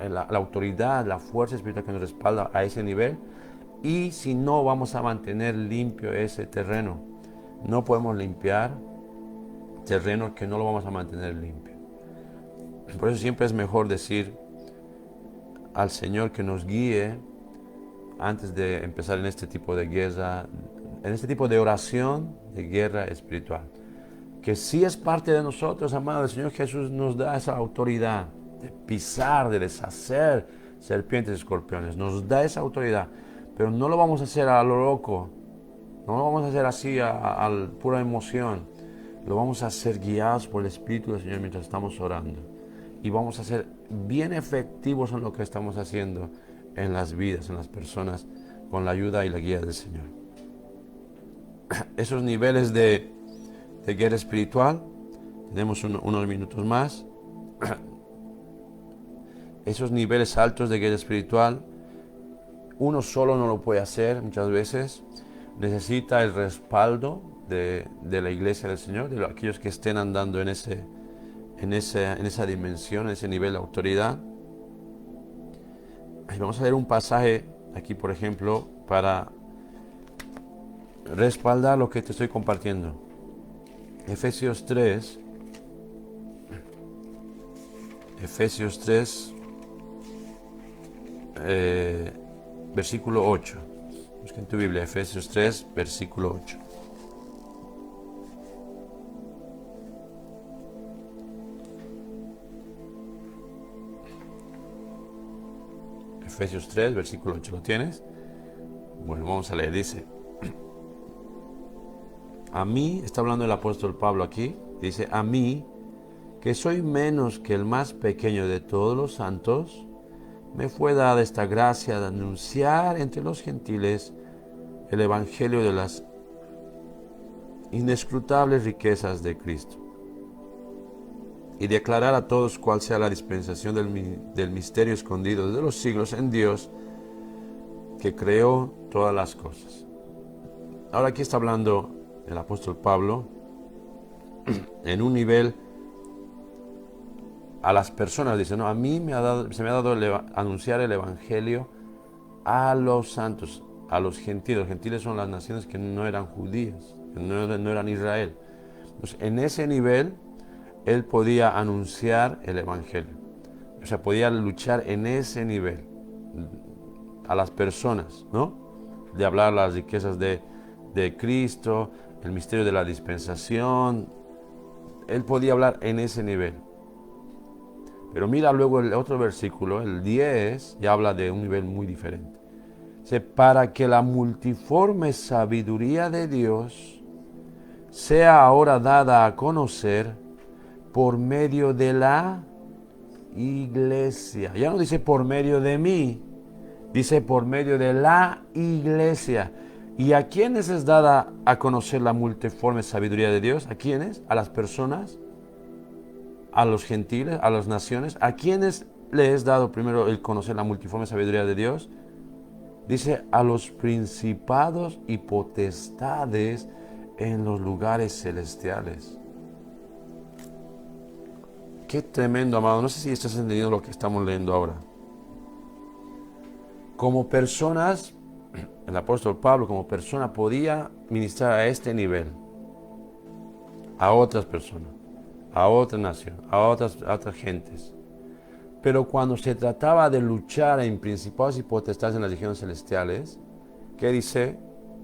la autoridad, la fuerza espiritual que nos respalda a ese nivel, y si no, vamos a mantener limpio ese terreno. No podemos limpiar terreno que no lo vamos a mantener limpio. Por eso siempre es mejor decir al Señor que nos guíe antes de empezar en este tipo de guerra, en este tipo de oración de guerra espiritual. Que sí es parte de nosotros, amado. El Señor Jesús nos da esa autoridad de pisar, de deshacer serpientes y escorpiones. Nos da esa autoridad, pero no lo vamos a hacer a lo loco. No lo vamos a hacer así a pura emoción. Lo vamos a hacer guiados por el Espíritu del Señor mientras estamos orando. Y vamos a ser bien efectivos en lo que estamos haciendo en las vidas, en las personas, con la ayuda y la guía del Señor. Esos niveles de guerra espiritual, tenemos unos minutos más. Esos niveles altos de guerra espiritual, uno solo no lo puede hacer muchas veces. Necesita el respaldo de la iglesia del Señor, de aquellos que estén andando en esa dimensión, en ese nivel de autoridad. Y vamos a ver un pasaje aquí, por ejemplo, para respaldar lo que te estoy compartiendo. Efesios 3, versículo 8. Busca en tu Biblia, Efesios 3, versículo 8. Efesios 3, versículo 8. ¿Lo tienes? Bueno, vamos a leer. Dice: a mí, está hablando el apóstol Pablo aquí, dice: a mí, que soy menos que el más pequeño de todos los santos, me fue dada esta gracia de anunciar entre los gentiles el evangelio de las inescrutables riquezas de Cristo, y de aclarar a todos cuál sea la dispensación del misterio escondido desde los siglos en Dios, que creó todas las cosas. Ahora aquí está hablando el apóstol Pablo en un nivel a las personas, dice, no, a mí se me ha dado anunciar el Evangelio a los santos, a los gentiles. Los gentiles son las naciones que no eran judías, que no eran Israel. Entonces, en ese nivel, él podía anunciar el Evangelio. O sea, podía luchar en ese nivel a las personas, ¿no? De hablar las riquezas de Cristo, el misterio de la dispensación. Él podía hablar en ese nivel. Pero mira luego el otro versículo, el 10, ya habla de un nivel muy diferente. Dice, para que la multiforme sabiduría de Dios sea ahora dada a conocer por medio de la iglesia. Ya no dice por medio de mí, dice por medio de la iglesia. ¿Y a quiénes es dada a conocer la multiforme sabiduría de Dios? ¿A quiénes? A las personas, a los gentiles, a las naciones. ¿A quiénes le es dado primero el conocer la multiforme sabiduría de Dios? Dice, a los principados y potestades en los lugares celestiales. Qué tremendo, amado. No sé si estás entendiendo lo que estamos leyendo ahora. Como personas, el apóstol Pablo como persona podía ministrar a este nivel a otras personas, a otra nación, a otras gentes. Pero cuando se trataba de luchar en principados y potestades en las regiones celestiales, ¿qué dice?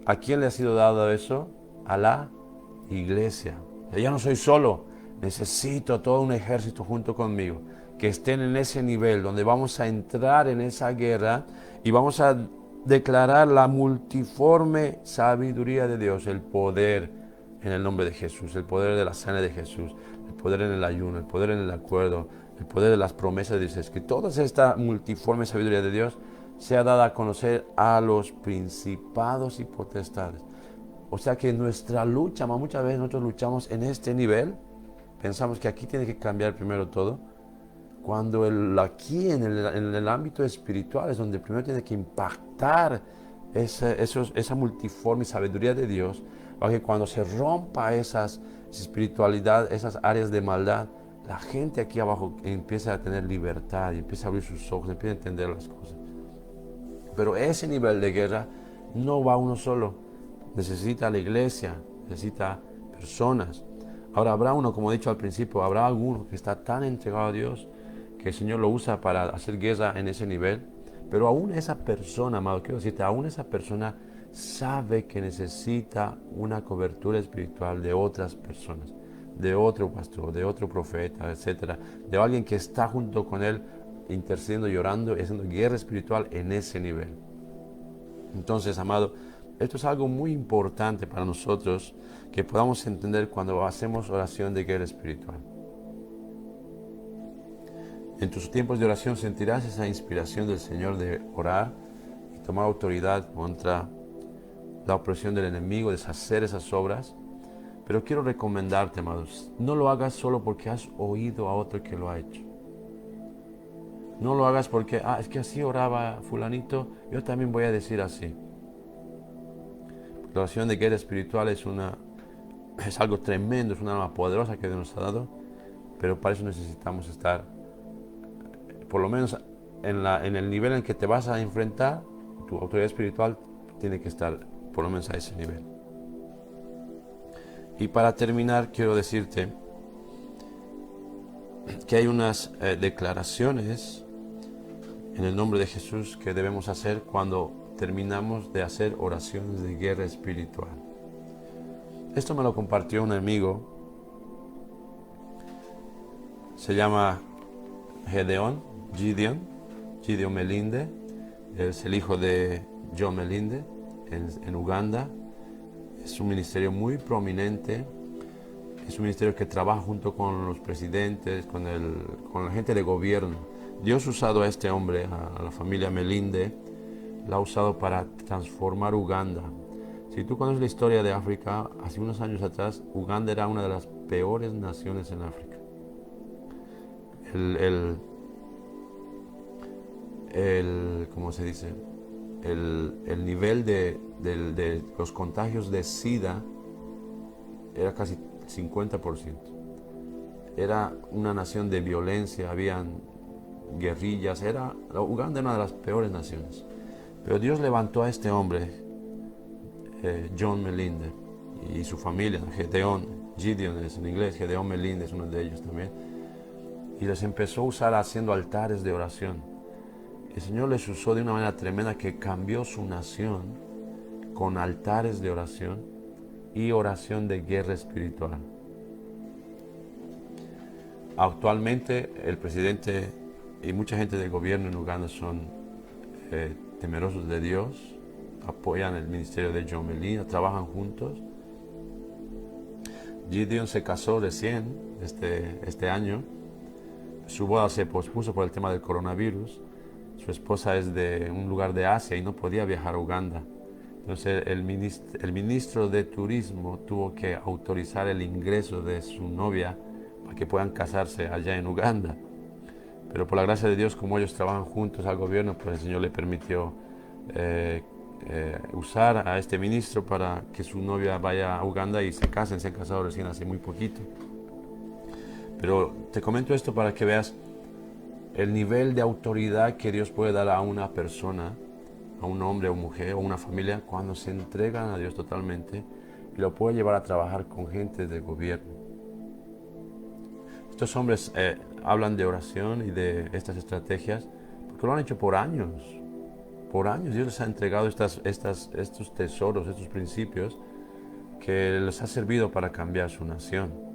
¿A quién le ha sido dado eso? A la iglesia. Ya no soy solo, necesito todo un ejército junto conmigo, que estén en ese nivel donde vamos a entrar en esa guerra y vamos a declarar la multiforme sabiduría de Dios, el poder en el nombre de Jesús, el poder de la sangre de Jesús, el poder en el ayuno, el poder en el acuerdo, el poder de las promesas de Dios, que toda esta multiforme sabiduría de Dios sea dada a conocer a los principados y potestades. O sea que nuestra lucha, muchas veces nosotros luchamos en este nivel, pensamos que aquí tiene que cambiar primero todo, cuando aquí en el ámbito espiritual es donde primero tiene que impactar esa multiforme sabiduría de Dios, para que cuando se rompa esa espiritualidad, esas áreas de maldad, la gente aquí abajo empieza a tener libertad y empieza a abrir sus ojos, empieza a entender las cosas. Pero ese nivel de guerra no va uno solo, necesita la iglesia, necesita personas. Ahora habrá uno, como he dicho al principio, habrá alguno que está tan entregado a Dios que el Señor lo usa para hacer guerra en ese nivel, pero aún esa persona, amado, quiero decirte, aún esa persona sabe que necesita una cobertura espiritual de otras personas, de otro pastor, de otro profeta, etcétera, de alguien que está junto con él intercediendo, llorando, haciendo guerra espiritual en ese nivel. Entonces, amado, esto es algo muy importante para nosotros que podamos entender cuando hacemos oración de guerra espiritual. En tus tiempos de oración sentirás esa inspiración del Señor de orar y tomar autoridad contra la opresión del enemigo, deshacer esas obras. Pero quiero recomendarte, amados, no lo hagas solo porque has oído a otro que lo ha hecho. No lo hagas porque, es que así oraba fulanito, yo también voy a decir así. La oración de guerra espiritual es algo tremendo, es una arma poderosa que Dios nos ha dado, pero para eso necesitamos estar, por lo menos en el nivel en el que te vas a enfrentar, tu autoridad espiritual tiene que estar por lo menos a ese nivel. Y para terminar, quiero decirte que hay unas declaraciones en el nombre de Jesús que debemos hacer cuando terminamos de hacer oraciones de guerra espiritual. Esto me lo compartió un amigo, se llama Gideon Melinde, es el hijo de John Melinde en Uganda. Es un ministerio muy prominente, es un ministerio que trabaja junto con los presidentes, con la gente de gobierno. Dios ha usado a este hombre, a la familia Melinde, la ha usado para transformar Uganda. Si tú conoces la historia de África, hace unos años atrás, Uganda era una de las peores naciones en África. ¿Cómo se dice? El nivel de los contagios de SIDA era casi 50%. era una nación de violencia, habían guerrillas, Uganda era una de las peores naciones. Pero Dios levantó a este hombre, John Melinde, y su familia, Gideon es en inglés, Gedeón Melinde es uno de ellos también, y les empezó a usar haciendo altares de oración. El Señor les usó de una manera tremenda que cambió su nación con altares de oración y oración de guerra espiritual. Actualmente el presidente y mucha gente del gobierno en Uganda son temerosos de Dios, apoyan el ministerio de John Melinde, trabajan juntos. Gideon se casó recién este año. Su boda se pospuso por el tema del coronavirus. Su esposa es de un lugar de Asia y no podía viajar a Uganda. Entonces el ministro de Turismo tuvo que autorizar el ingreso de su novia para que puedan casarse allá en Uganda. Pero por la gracia de Dios, como ellos trabajan juntos al gobierno, pues el Señor le permitió usar a este ministro para que su novia vaya a Uganda y se casen. Se han casado recién hace muy poquito. Pero te comento esto para que veas el nivel de autoridad que Dios puede dar a una persona, a un hombre o mujer o una familia, cuando se entregan a Dios totalmente, y lo puede llevar a trabajar con gente del gobierno. Estos hombres hablan de oración y de estas estrategias porque lo han hecho por años. Por años Dios les ha entregado estos tesoros, estos principios que les ha servido para cambiar su nación.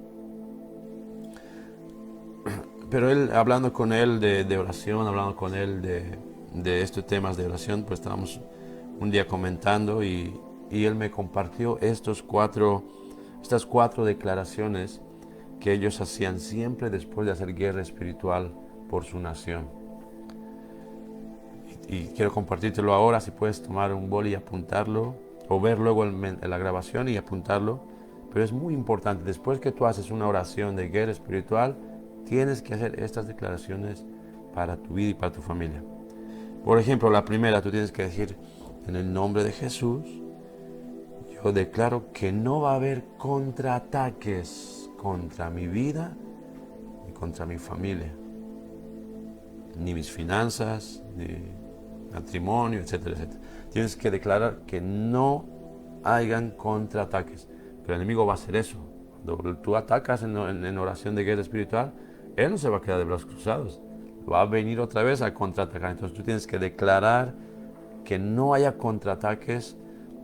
Pero él, hablando con él de oración, hablando con él de estos temas de oración, pues estábamos un día comentando y él me compartió estas cuatro declaraciones que ellos hacían siempre después de hacer guerra espiritual por su nación. Y quiero compartírtelo ahora, si puedes tomar un boli y apuntarlo, o ver luego la grabación y apuntarlo. Pero es muy importante, después que tú haces una oración de guerra espiritual, tienes que hacer estas declaraciones para tu vida y para tu familia. Por ejemplo, la primera, tú tienes que decir: en el nombre de Jesús, yo declaro que no va a haber contraataques contra mi vida ni contra mi familia, ni mis finanzas, ni matrimonio, etcétera, etcétera. Tienes que declarar que no hayan contraataques. Pero el enemigo va a hacer eso. Cuando tú atacas en oración de guerra espiritual, él no se va a quedar de brazos cruzados. Va a venir otra vez a contraatacar. Entonces tú tienes que declarar que no haya contraataques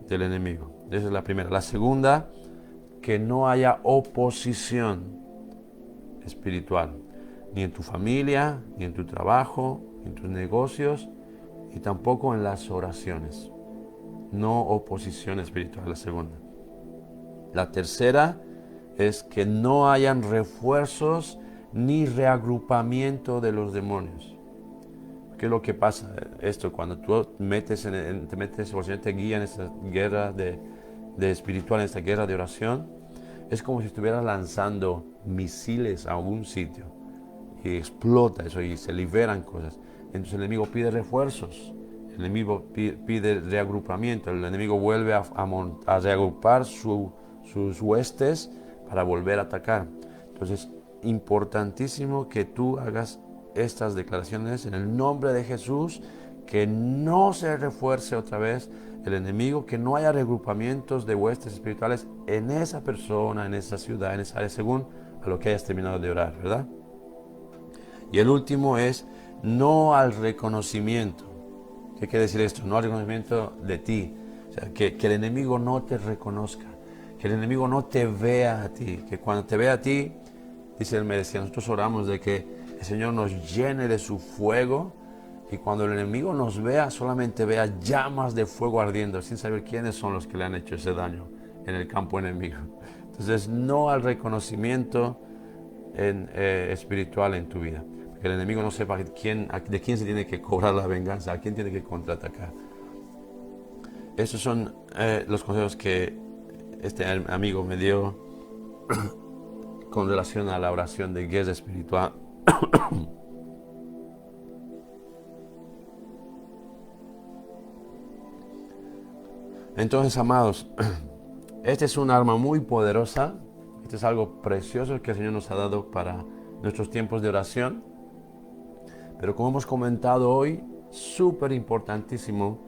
del enemigo. Esa es la primera. La segunda, que no haya oposición espiritual. Ni en tu familia, ni en tu trabajo, ni en tus negocios, y tampoco en las oraciones. No oposición espiritual, la segunda. La tercera es que no hayan refuerzos ni reagrupamiento de los demonios. ¿Qué es lo que pasa? Esto, cuando tú te metes o el Señor te guía en esta guerra de espiritual, en esta guerra de oración, es como si estuvieras lanzando misiles a algún sitio y explota eso y se liberan cosas. Entonces el enemigo pide refuerzos, el enemigo pide reagrupamiento, el enemigo vuelve a reagrupar sus huestes para volver a atacar. Entonces, importantísimo que tú hagas estas declaraciones en el nombre de Jesús, que no se refuerce otra vez el enemigo, que no haya reagrupamientos de huestes espirituales en esa persona, en esa ciudad, en esa área, según a lo que hayas terminado de orar, ¿verdad? Y el último es no al reconocimiento. ¿Qué quiere decir esto? No al reconocimiento de ti. O sea, que el enemigo no te reconozca, que el enemigo no te vea a ti, que cuando te vea a ti, dice el Mesías, nosotros oramos de que el Señor nos llene de su fuego y cuando el enemigo nos vea, solamente vea llamas de fuego ardiendo, sin saber quiénes son los que le han hecho ese daño en el campo enemigo. Entonces, no al reconocimiento espiritual en tu vida. Que el enemigo no sepa de quién se tiene que cobrar la venganza, a quién tiene que contraatacar. Esos son los consejos que este amigo me dio con relación a la oración de guerra espiritual. Entonces, amados, esta es un arma muy poderosa Esto es algo precioso que el Señor nos ha dado para nuestros tiempos de oración. Pero como hemos comentado hoy, súper importantísimo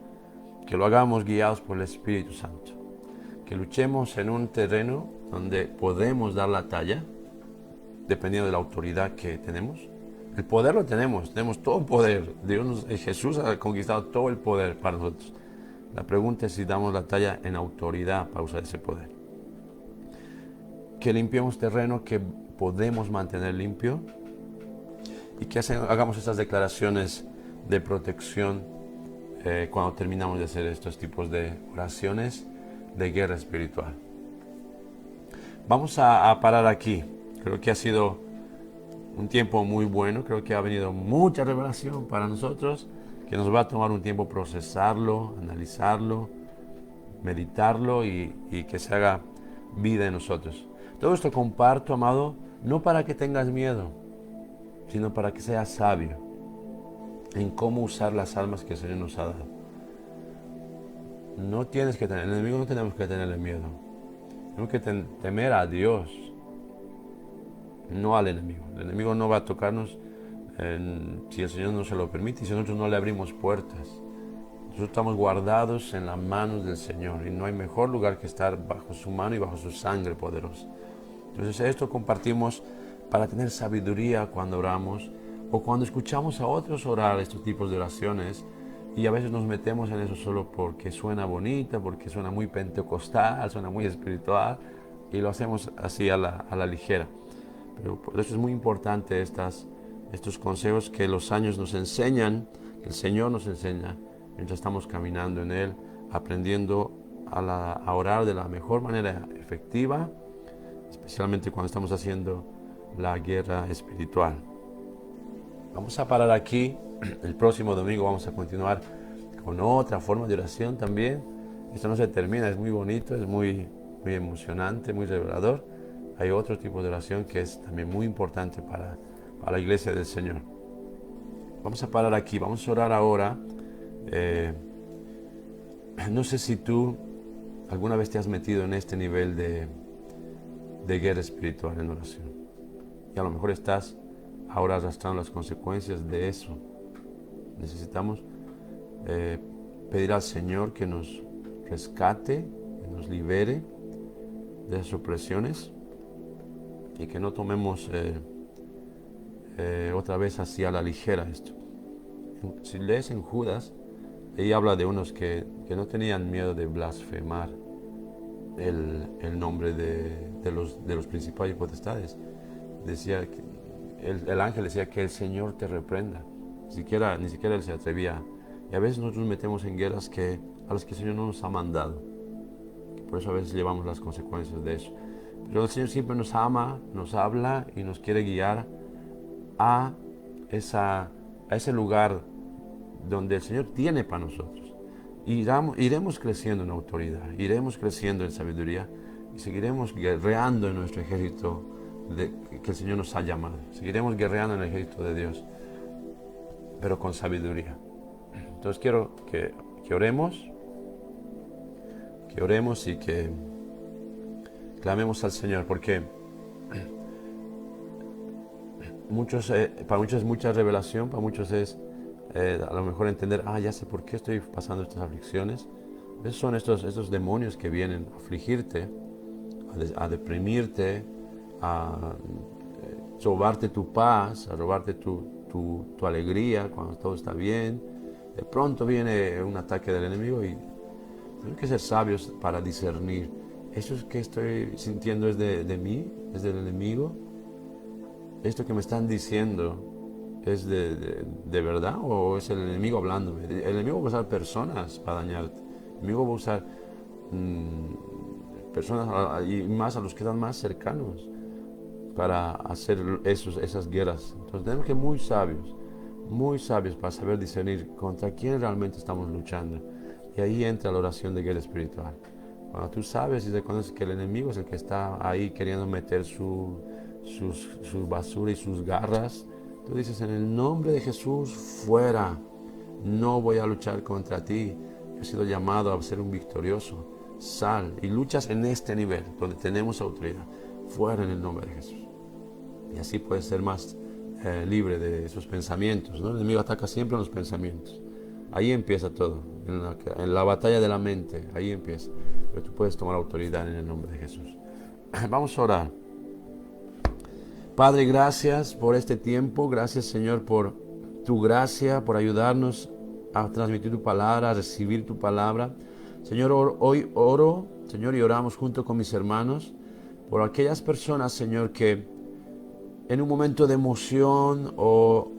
que lo hagamos guiados por el Espíritu Santo. Que luchemos en un terreno donde podemos dar la talla, dependiendo de la autoridad que tenemos. El poder lo tenemos todo el poder. Jesús ha conquistado todo el poder para nosotros. La pregunta es si damos la talla en autoridad para usar ese poder. Que limpiemos terreno que podemos mantener limpio y que hagamos estas declaraciones de protección cuando terminamos de hacer estos tipos de oraciones de guerra espiritual. Vamos a parar aquí. Creo que ha sido un tiempo muy bueno. Creo que ha venido mucha revelación para nosotros, que nos va a tomar un tiempo procesarlo, analizarlo, meditarlo y que se haga vida en nosotros. Todo esto comparto, amado, no para que tengas miedo, sino para que seas sabio en cómo usar las almas que el Señor nos ha dado. No tienes que tener, el enemigo no tenemos que tenerle miedo. Tenemos que temer a Dios, no al enemigo. El enemigo no va a tocarnos si el Señor no se lo permite y si nosotros no le abrimos puertas. Nosotros estamos guardados en las manos del Señor y no hay mejor lugar que estar bajo su mano y bajo su sangre poderosa. Entonces esto compartimos para tener sabiduría cuando oramos o cuando escuchamos a otros orar estos tipos de oraciones, y a veces nos metemos en eso solo porque suena bonita, porque suena muy pentecostal, suena muy espiritual y lo hacemos así a la ligera. Pero por eso es muy importante estos consejos que los años nos enseñan, que el Señor nos enseña mientras estamos caminando en Él, aprendiendo a orar de la mejor manera efectiva, especialmente cuando estamos haciendo la guerra espiritual. Vamos a parar aquí. El próximo domingo vamos a continuar con otra forma de oración también. Esto no se termina, es muy bonito, es muy emocionante, muy revelador. Hay otro tipo de oración que es también muy importante para la iglesia del Señor. Vamos a parar aquí, vamos a orar ahora. No sé si tú alguna vez te has metido en este nivel de guerra espiritual en oración. Y a lo mejor estás ahora arrastrando las consecuencias de eso. Necesitamos pedir al Señor que nos rescate, que nos libere de esas opresiones y que no tomemos otra vez así a la ligera esto. Si lees en Judas, ahí habla de unos que no tenían miedo de blasfemar el nombre de los principales y potestades. Decía que el ángel decía que el Señor te reprenda. Ni siquiera él se atrevía. Y a veces nosotros nos metemos en guerras a las que el Señor no nos ha mandado. Por eso a veces llevamos las consecuencias de eso. Pero el Señor siempre nos ama, nos habla y nos quiere guiar a ese lugar donde el Señor tiene para nosotros. Iremos creciendo en autoridad, iremos creciendo en sabiduría y seguiremos guerreando en nuestro ejército que el Señor nos ha llamado. Seguiremos guerreando en el ejército de Dios, pero con sabiduría. Entonces quiero que oremos y que clamemos al Señor, porque para muchos es mucha revelación, para muchos es a lo mejor entender, ya sé por qué estoy pasando estas aflicciones. Esos son estos demonios que vienen a afligirte, a deprimirte, a robarte tu paz, a robarte tu alegría cuando todo está bien. De pronto viene un ataque del enemigo y tenemos que ser sabios para discernir. ¿Eso es que estoy sintiendo es de mí? ¿Es del enemigo? ¿Esto que me están diciendo es de verdad o es el enemigo hablándome? El enemigo va a usar personas para dañarte. El enemigo va a usar personas y más a los que están más cercanos para hacer esas guerras. Entonces tenemos que ser muy sabios para saber discernir contra quién realmente estamos luchando. Y ahí entra la oración de guerra espiritual. Cuando tú sabes y reconoces que el enemigo es el que está ahí queriendo meter su basura y sus garras, tú dices, en el nombre de Jesús, fuera. No voy a luchar contra ti. He sido llamado a ser un victorioso. Sal y luchas en este nivel donde tenemos autoridad. fuera en el nombre de Jesús. Y así puedes ser más libre de esos pensamientos, ¿no? El enemigo ataca siempre en los pensamientos. Ahí empieza todo, en la batalla de la mente, ahí empieza. Pero tú puedes tomar autoridad en el nombre de Jesús. Vamos a orar. Padre, gracias por este tiempo, gracias Señor por tu gracia, por ayudarnos a transmitir tu palabra, a recibir tu palabra. Señor, hoy oro, Señor, y oramos junto con mis hermanos por aquellas personas, Señor, que en un momento de emoción o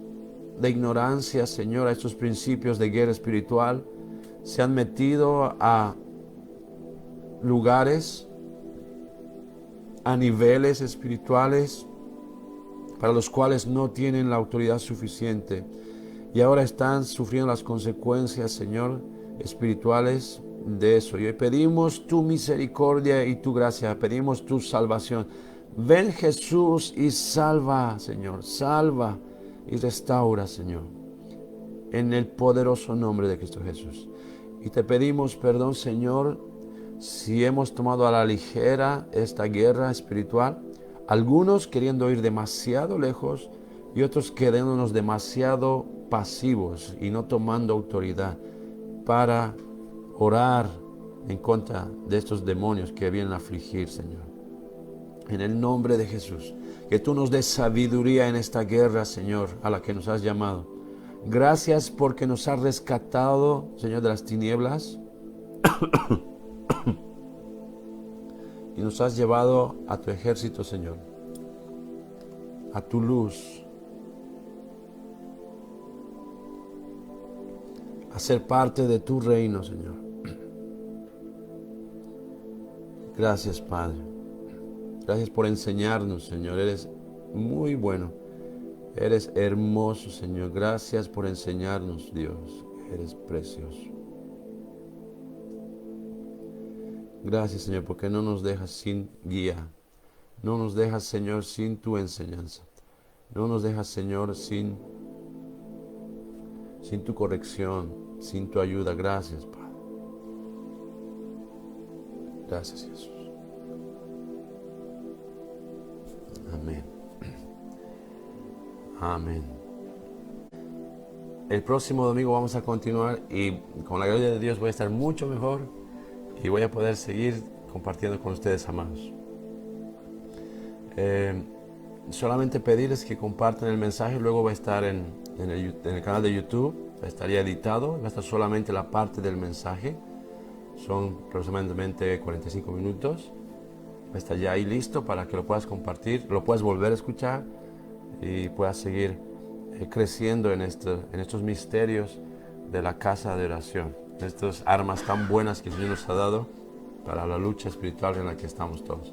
de ignorancia, Señor, a estos principios de guerra espiritual, se han metido a lugares, a niveles espirituales para los cuales no tienen la autoridad suficiente y ahora están sufriendo las consecuencias, Señor, espirituales de eso. Y hoy pedimos tu misericordia y tu gracia, pedimos tu salvación. Ven Jesús y salva, Señor, salva y restaura, Señor, en el poderoso nombre de Cristo Jesús. Y te pedimos perdón, Señor, si hemos tomado a la ligera esta guerra espiritual, algunos queriendo ir demasiado lejos y otros quedándonos demasiado pasivos y no tomando autoridad para orar en contra de estos demonios que vienen a afligir, Señor. En el nombre de Jesús, que tú nos des sabiduría en esta guerra, Señor, a la que nos has llamado. Gracias porque nos has rescatado, Señor, de las tinieblas y nos has llevado a tu ejército, Señor, a tu luz, a ser parte de tu reino, Señor. Gracias, Padre. Gracias por enseñarnos, Señor. Eres muy bueno. Eres hermoso, Señor. Gracias por enseñarnos, Dios. Eres precioso. Gracias, Señor, porque no nos dejas sin guía. No nos dejas, Señor, sin tu enseñanza. No nos dejas, Señor, sin tu corrección, sin tu ayuda. Gracias, Padre. Gracias, Jesús. Amén. Amén. El próximo domingo vamos a continuar y con la gracia de Dios voy a estar mucho mejor y voy a poder seguir compartiendo con ustedes, amados. Solamente pedirles que compartan el mensaje. Luego va a estar en el canal de YouTube, estaría editado, va a estar solamente la parte del mensaje. Son aproximadamente 45 minutos. Va a estar ya ahí listo para que lo puedas compartir, lo puedas volver a escuchar y puedas seguir creciendo en estos misterios de la casa de oración, estas armas tan buenas que el Señor nos ha dado para la lucha espiritual en la que estamos todos.